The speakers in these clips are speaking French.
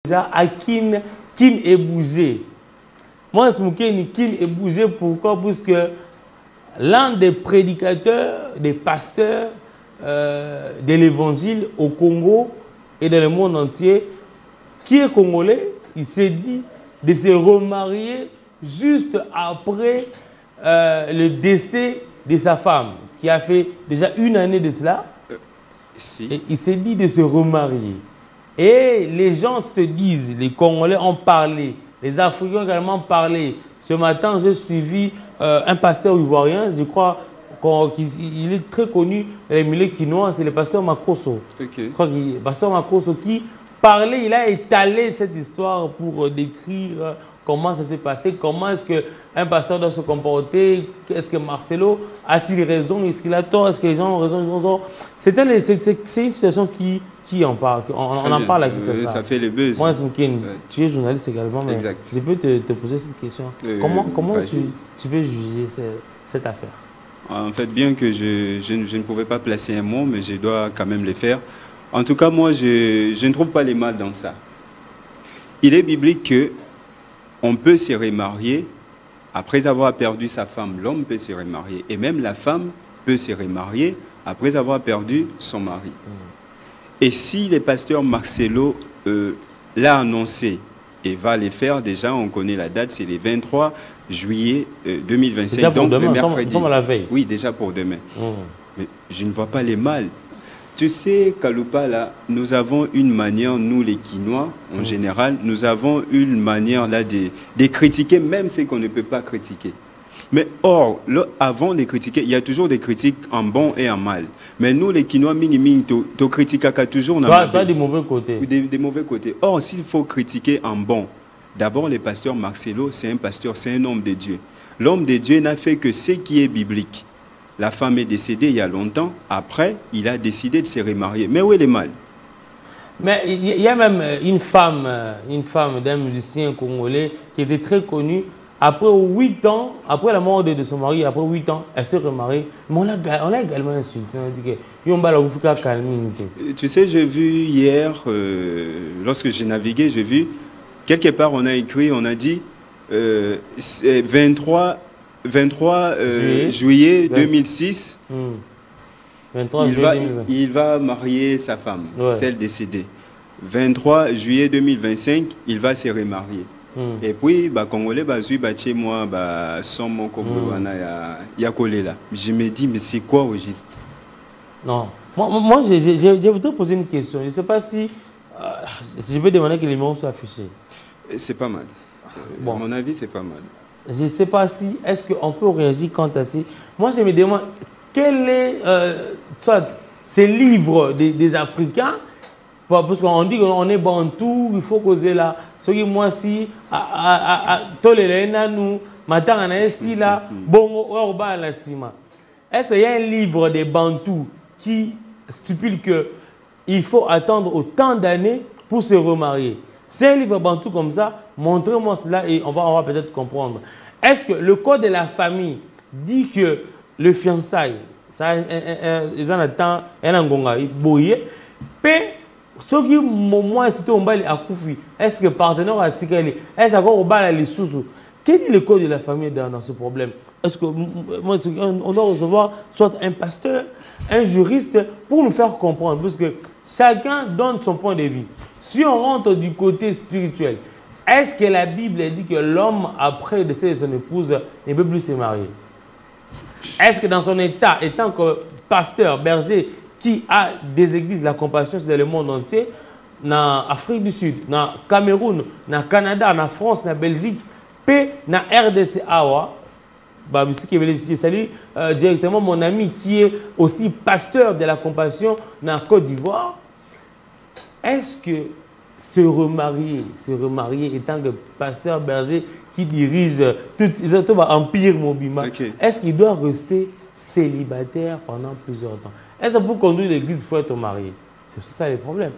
déjà à Kin est bougé. Moi, ce Kin est bougé, pourquoi? Parce que l'un des prédicateurs, des pasteurs de l'évangile au Congo et dans le monde entier, qui est congolais, il s'est dit de se remarier juste après le décès de sa femme, qui a fait déjà une année de cela. Et il s'est dit de se remarier. Et les gens se disent, les Congolais ont parlé, les Africains ont également parlé. Ce matin, j'ai suivi un pasteur ivoirien, je crois qu'il est très connu dans les milieux quinois, c'est le pasteur Makoso. Okay. Je crois que le pasteur Makoso qui parlait, il a étalé cette histoire pour décrire comment ça s'est passé, comment est-ce qu'un pasteur doit se comporter, est-ce que Marcelo a-t-il raison, est-ce qu'il a tort, est-ce que les gens ont raison, ils ont tort. C'est une situation qui en parle, on en parle à Kinshasa. Ça fait les buzz. Moi, tu es journaliste également, mais exact. Je peux te poser cette question. Comment tu peux juger cette affaire? En fait, bien que je ne pouvais pas placer un mot, mais je dois quand même le faire. En tout cas, moi, je ne trouve pas les mal dans ça. Il est biblique que on peut se remarier après avoir perdu sa femme. L'homme peut se remarier. Et même la femme peut se remarier après avoir perdu son mari. Et si le pasteur Marcelo l'a annoncé et va le faire, déjà, on connaît la date, c'est le 23 juillet 2025. Déjà pour donc demain, le mercredi. Nous sommes à la veille. Oui, déjà pour demain. Mais je ne vois pas les mal. Tu sais, Kalupa, là, nous avons une manière, nous les Quinois, en général, nous avons une manière là de critiquer même ce qu'on ne peut pas critiquer. Mais or, là, avant de critiquer, il y a toujours des critiques en bon et en mal. Mais nous, les Quinois, tu critiques toujours... Tu as des mauvais côtés. Des mauvais côtés. Or, s'il faut critiquer en bon, d'abord, le pasteur Marcelo, c'est un pasteur, c'est un homme de Dieu. L'homme de Dieu n'a fait que ce qui est biblique. La femme est décédée il y a longtemps. Après, il a décidé de se remarier. Mais où est le mal? Mais il y a même une femme d'un musicien congolais qui était très connue. Après 8 ans, après la mort de son mari, après 8 ans, elle s'est remariée. Mais on a également insulté. On a dit que tu sais, j'ai vu hier, lorsque j'ai navigué, j'ai vu, quelque part on a écrit, on a dit 23 juillet 2006, 23 il va marier sa femme, celle décédée. 23 juillet 2025, il va se remarier. Et puis, Congolais, chez moi, je me dis, mais c'est quoi au juste? Non. Moi je voudrais poser une question. Je ne sais pas si je peux demander que les numéros soient affichés. C'est pas mal. Bon. À mon avis, c'est pas mal. Je ne sais pas si, est-ce qu'on peut réagir quant à ça. Moi, je me demande, quel est, ces livres des Africains, parce qu'on dit qu'on est bantou, il faut causer là. Ce qui, moi, si, nous, matin, on a ici là, bon, orba la cima. Est-ce qu'il y a un livre des bantous qui stipule qu'il faut attendre autant d'années pour se remarier? C'est un livre bantou comme ça, montrez-moi cela et on va peut-être comprendre. Est-ce que le code de la famille dit que le fiançailles, ça ils en attendent un ngonga, il bouille, mais ce qui moi c'était un bal à Koufi, est-ce que le partenaire a tiré, est-ce qu'on va les sous? Quel est le code de la famille dans ce problème? Est-ce que moi on doit recevoir soit un pasteur, un juriste pour nous faire comprendre, parce que chacun donne son point de vue. Si on rentre du côté spirituel, est-ce que la Bible dit que l'homme, après le décès de son épouse, ne peut plus se marier? Est-ce que dans son état, étant que pasteur, berger, qui a des églises, la compassion dans le monde entier, dans l'Afrique du Sud, dans le Cameroun, dans le Canada, dans la France, dans la Belgique, puis dans la RDC, je salue directement mon ami qui est aussi pasteur de la compassion dans la Côte d'Ivoire. Est-ce que se remarier étant que pasteur berger qui dirige tout l'empire Mobima, est-ce qu'il doit rester célibataire pendant plusieurs temps? Est-ce que pour conduire l'église, il faut être marié? C'est ça le problème.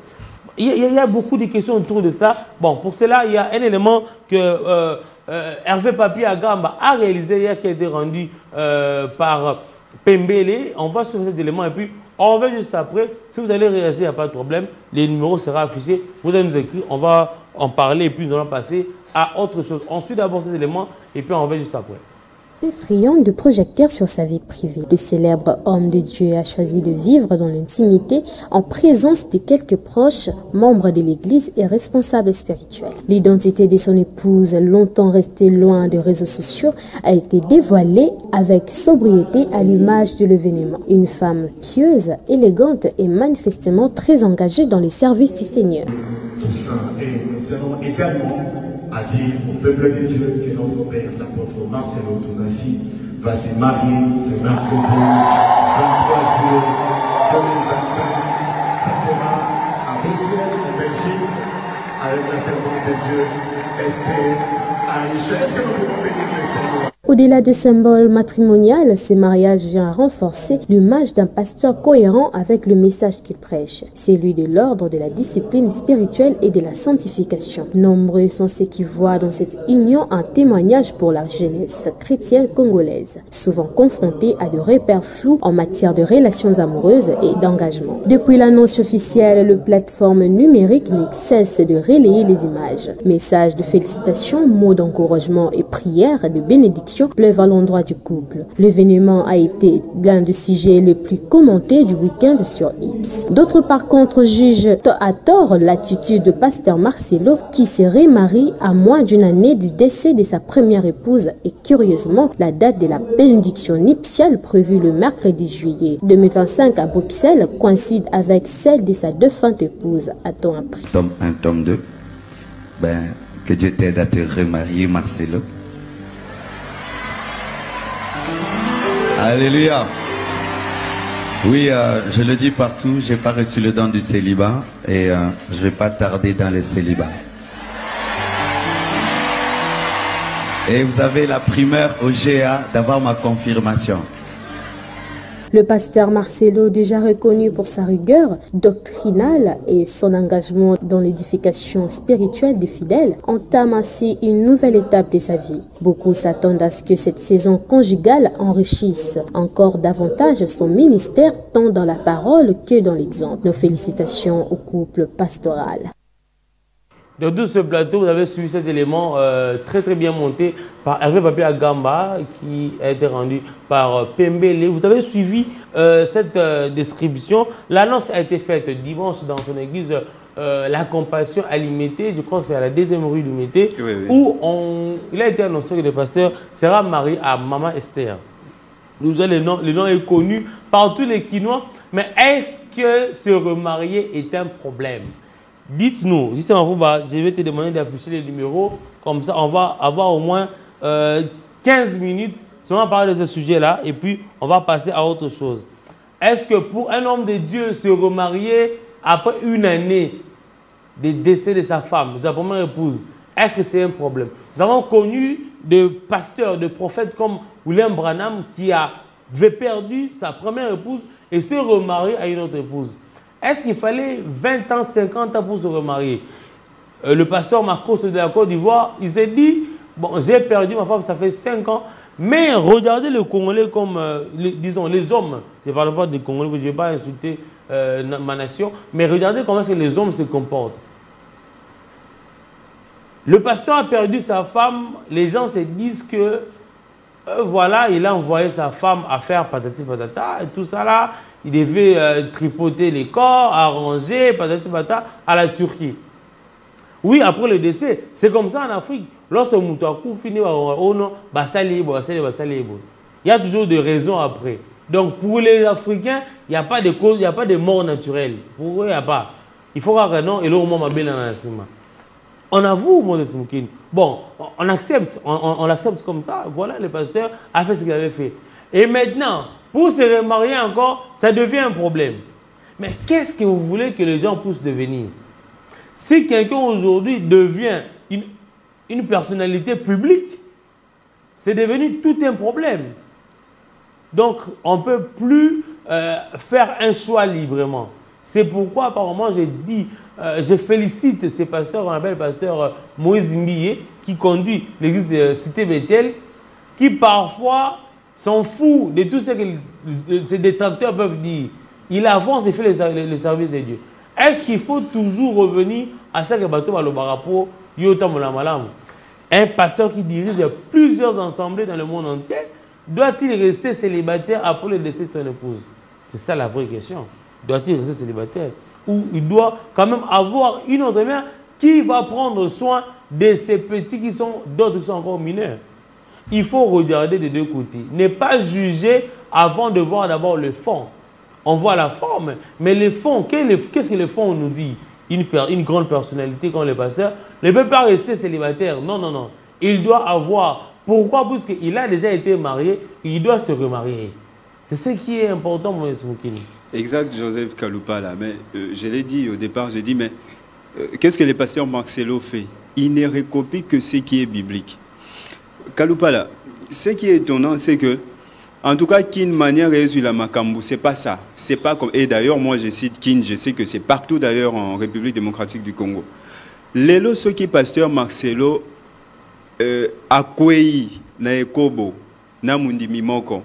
Il y a beaucoup de questions autour de ça. Bon, pour cela, il y a un élément que Hervé Papier Agamba a réalisé hier qui a été rendu par Pembele. On va sur cet élément et puis on va juste après. Si vous allez réagir, il n'y a pas de problème. Les numéros seront affichés. Vous allez nous écrire. On va en parler et puis nous allons passer à autre chose. Ensuite, d'abord ces éléments et puis on revient juste après. Friand de projecteurs sur sa vie privée, le célèbre homme de Dieu a choisi de vivre dans l'intimité en présence de quelques proches, membres de l'Église et responsables spirituels. L'identité de son épouse, longtemps restée loin des réseaux sociaux, a été dévoilée avec sobriété à l'image de l'événement. Une femme pieuse, élégante et manifestement très engagée dans les services du Seigneur. Et nous allons également à dire au peuple de Dieu que notre père, l'apôtre Marcelo Tounassi, va se marier ce mercredi 23 juillet 2025. Ça sera à Bruxelles, en Belgique, avec la servante de Dieu, Esther Aïcha. Est-ce que nous pouvons bénir le Seigneur? Au-delà du symbole matrimonial, ce mariage vient renforcer l'image d'un pasteur cohérent avec le message qu'il prêche. C'est lui de l'ordre de la discipline spirituelle et de la sanctification. Nombreux sont ceux qui voient dans cette union un témoignage pour la jeunesse chrétienne congolaise, souvent confrontée à de repères flous en matière de relations amoureuses et d'engagement. Depuis l'annonce officielle, le plateforme numérique ne cesse de relayer les images. Messages de félicitations, mots d'encouragement et prières de bénédiction pleuvent à l'endroit du couple. L'événement a été l'un des sujets les plus commentés du week-end sur X. D'autres par contre jugent à tort l'attitude de pasteur Marcelo qui se remarie à moins d'une année du décès de sa première épouse et curieusement la date de la bénédiction nuptiale prévue le mercredi juillet 2025 à Bruxelles coïncide avec celle de sa défunte épouse, a-t-on appris. Tome 1, tome 2. Que Dieu t'aide à te remarier, Marcelo. Alléluia. Oui, je le dis partout, j'ai pas reçu le don du célibat et je vais pas tarder dans le célibat. Et vous avez la primeur au GA d'avoir ma confirmation. Le pasteur Marcelo, déjà reconnu pour sa rigueur doctrinale et son engagement dans l'édification spirituelle des fidèles, entame ainsi une nouvelle étape de sa vie. Beaucoup s'attendent à ce que cette saison conjugale enrichisse encore davantage son ministère tant dans la parole que dans l'exemple. Nos félicitations au couple pastoral. Dans tout ce plateau, vous avez suivi cet élément très bien monté par Hervé Papi Agamba qui a été rendu par Pembele. Vous avez suivi cette description. L'annonce a été faite dimanche dans son église La Compassion à Limité. Je crois que c'est à la 2e rue Limité, oui. Où il a été annoncé que le pasteur sera marié à Maman Esther. Le nom est connu par tous les Quinois. Mais est-ce que se remarier est un problème? Dites-nous, si c'est en vous, je vais te demander d'afficher les numéros, comme ça on va avoir au moins 15 minutes, si on va parler de ce sujet-là, et puis on va passer à autre chose. Est-ce que pour un homme de Dieu se remarier après une année de décès de sa femme, de sa première épouse, est-ce que c'est un problème? Nous avons connu des pasteurs, des prophètes comme William Branham qui avait perdu sa première épouse et s'est remarié à une autre épouse. Est-ce qu'il fallait 20 ans, 50 ans pour se remarier? Le pasteur Marcos de la Côte d'Ivoire, il s'est dit, bon, j'ai perdu ma femme, ça fait 5 ans, mais regardez les Congolais comme, disons, les hommes. Je ne parle pas des Congolais, je ne vais pas insulter ma nation, mais regardez comment les hommes se comportent. Le pasteur a perdu sa femme, les gens se disent que, voilà, il a envoyé sa femme à faire patati patata et tout ça là. Il devait tripoter les corps, arranger, patati patata, à la Turquie. Oui, après le décès, c'est comme ça en Afrique. Lorsque Moutakou finit par oh non, il y a toujours des raisons après. Donc pour les Africains, il n'y a pas de cause, il n'y a pas de mort naturelle. Pour eux, il n'y a pas. Il faut que non, et là, on on avoue, mon Esmoukine. Bon, on l'accepte comme ça. Voilà, le pasteur a fait ce qu'il avait fait. Et maintenant, pour se remarier encore, ça devient un problème. Mais qu'est-ce que vous voulez que les gens puissent devenir? Si quelqu'un aujourd'hui devient une personnalité publique, c'est devenu tout un problème. Donc, on ne peut plus faire un choix librement. C'est pourquoi, apparemment, j'ai dit, je félicite ces pasteurs, on appelle le pasteur Moïse Mbiye, qui conduit l'église de Cité Bethel, qui parfois s'en fout de tout ce que ces détracteurs peuvent dire. Il avance et fait les services de Dieu. Est-ce qu'il faut toujours revenir à ça que bateau va le barapo yota malam. Un pasteur qui dirige plusieurs assemblées dans le monde entier, doit-il rester célibataire après le décès de son épouse? C'est ça la vraie question. Doit-il rester célibataire? Ou il doit quand même avoir une autre mère qui va prendre soin de ces petits qui sont, d'autres qui sont encore mineurs? Il faut regarder des deux côtés. Ne pas juger avant de voir d'abord le fond. On voit la forme, mais le fond, qu'est-ce que le fond nous dit? Une grande personnalité comme le pasteur ne peut pas rester célibataire. Non, non, non. Il doit avoir. Pourquoi? Parce qu'il a déjà été marié, il doit se remarier. C'est ce qui est important, mon Moukini. Exact, Joseph Kaloupa, là. Mais je l'ai dit au départ, j'ai dit, mais qu'est-ce que le pasteur Marcelo fait? Il ne recopie que ce qui est biblique. Kaloupa, là, ce qui est étonnant, c'est que, en tout cas, Kin manière sur la Makambu, c'est pas ça. C'est pas comme. Et d'ailleurs, moi, je cite Kin, je sais que c'est partout d'ailleurs en République démocratique du Congo. Lelo, ce qui est pasteur Marcelo, Akwei, na Ekobo, na Mundi Mimoko.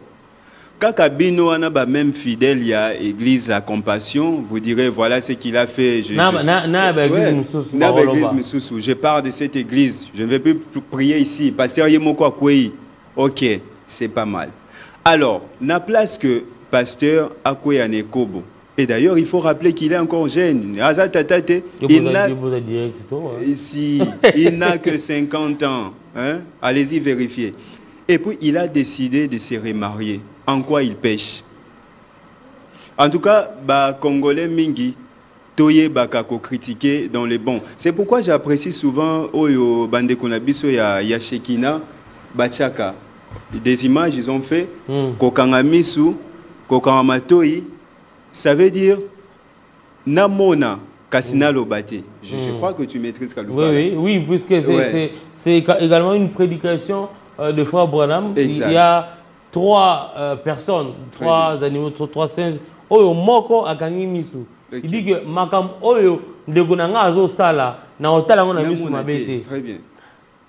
Kaka Bino anaba même fidèle, il y a Église La Compassion, vous direz voilà ce qu'il a fait. Je pars de cette église, je ne vais plus prier ici. Pasteur Yemoko Akwei, ok, c'est pas mal. Alors, na place que pasteur Akwei Anekobo. Et d'ailleurs, il faut rappeler qu'il est encore jeune. Il n'a que 50 ans. Hein? Allez-y vérifier. Et puis, il a décidé de se remarier. En quoi il pêche? En tout cas, Congolais Mingi, Toye Bakako critiqué dans les bons. C'est pourquoi j'apprécie souvent Oyo Bandekonabiso ya Shekina Bachaka. Des images, ils ont fait. Kokangamisu, Kokangamatoyi. Ça veut dire Namona Kasina Lobate. Je crois que tu maîtrises Kaloupa. Oui, puisque c'est également une prédication de Frère Branham. Il y a 3 personnes, 3 animaux, 3 singes. Oyo moko akangi misu. Il dit que makam oyo ndegonanga azo sala na otala ngona misu mabete. Très bien.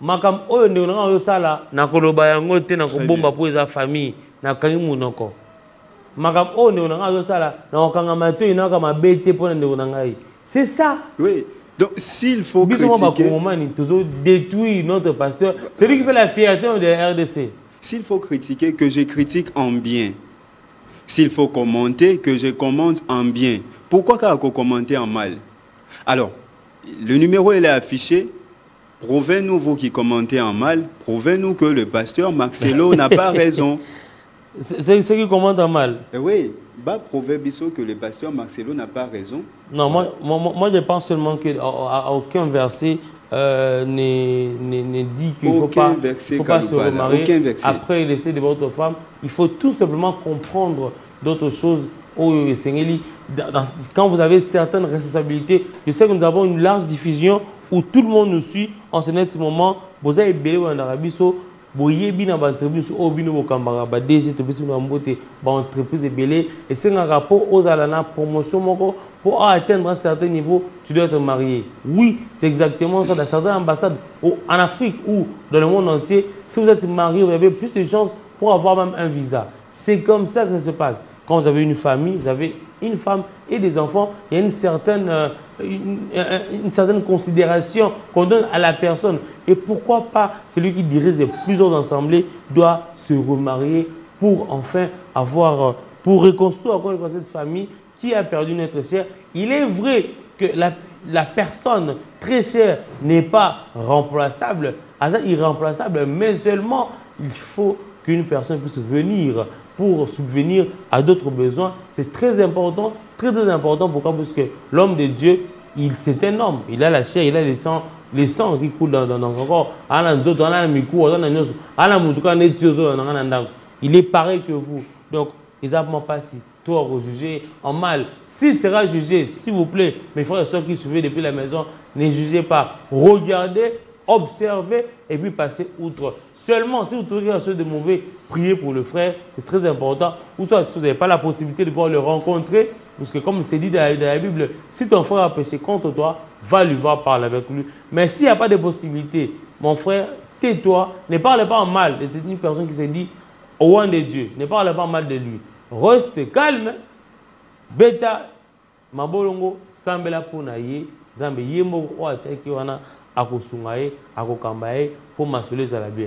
Makam oyo ndegonanga azo sala na koloba yango te na kobomba po eza famille na kangi munoko. Makam oyo ndegonanga azo sala na okanga matoi na kama bete po ndegonanga yi. C'est ça. Oui. Donc s'il faut critiquer, détruire notre pasteur, c'est lui qui fait la fierté de la RDC. S'il faut critiquer, que je critique en bien. S'il faut commenter, que je commente en bien. Pourquoi qu'on commenter en mal? Alors, le numéro il est affiché. Prouvez-nous, vous qui commentez en mal, prouvez-nous que le pasteur Marcelo n'a pas raison. C'est ce qui commente en mal. Oui, prouvez Bissot que le pasteur Marcelo n'a pas raison. Non, moi je pense seulement qu'aucun verset ne dit qu'il ne faut pas se remarier après laisser de votre femme. Il faut tout simplement comprendre d'autres choses. Quand vous avez certaines responsabilités, je sais que nous avons une large diffusion où tout le monde nous suit. En ce moment, vous avez béni en Arabie Saoudite. Boyebi na entreprise au bino bokambara ba DG to biso na mbote ba entreprise belé et c'est un rapport aux alana promotion moko pour atteindre un certain niveau tu dois être marié. Oui, c'est exactement ça dans certaines ambassades en Afrique ou dans le monde entier, si vous êtes marié, vous avez plus de chances pour avoir même un visa. C'est comme ça que ça se passe. Quand vous avez une famille, vous avez une femme et des enfants, il y a une certaine considération qu'on donne à la personne. Et pourquoi pas celui qui dirige plusieurs assemblées doit se remarier pour enfin avoir, pour reconstruire encore cette famille qui a perdu une être chère. Il est vrai que la personne très chère n'est pas remplaçable, irremplaçable, mais seulement il faut qu'une personne puisse venir pour subvenir à d'autres besoins. C'est très important, très important. Pourquoi? Parce que l'homme de Dieu, c'est un homme. Il a la chair, il a les sangs qui coulent dans son corps. Il est pareil que vous. Donc, exactement pas si toi jugé en mal. S'il sera jugé, s'il vous plaît, mes frères et soeurs qui suivent depuis la maison, ne jugez pas. Regardez, observez et puis passez outre. Seulement, si vous trouvez quelque chose de mauvais, priez pour le frère, c'est très important. Ou soit, si vous n'avez pas la possibilité de pouvoir le rencontrer, parce que comme c'est dit dans la Bible, si ton frère a péché contre toi, va lui voir, parle avec lui. Mais s'il n'y a pas de possibilité, mon frère, tais-toi, ne parle pas en mal. C'est une personne qui s'est dit au loin de Dieu, ne parle pas mal de lui. Reste calme, bêta, mabolongo, sambela ponaye, nzambe ye moko oyo atiaki wana akosunga ye akokamba ye mpo masolo ezala bien.